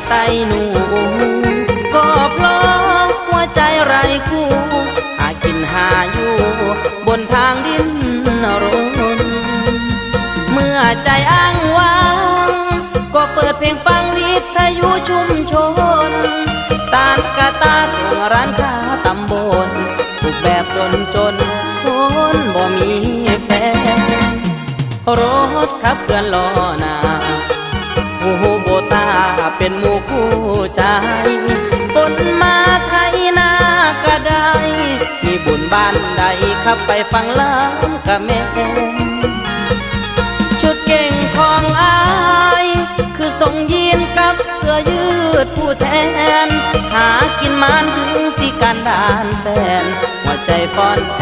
ไตหนูก็เพราะหัวใจไร้คู่หากินหาอยู่บนทางดินรนเมื่อใจอ้างว้างก็เปิดเพลงฟังวิทยุชุมชนตานกาตาส่งร้านค้าตำบลสุขแบบจนคนบ่มีแฟนรถขับเพื่อนล้อหน้าหูโบตาเป็นหมู่คู่ใจฝนมาไทยนากระไดมีบุญบ้านใดขับไปฟังล้ำกะแม่ชุดเก่งของอายคือส่งยีนกับเสื้อยืดผู้แทนหากินมันถึงสิการดานแฟนหัวใจฟ้อนแอ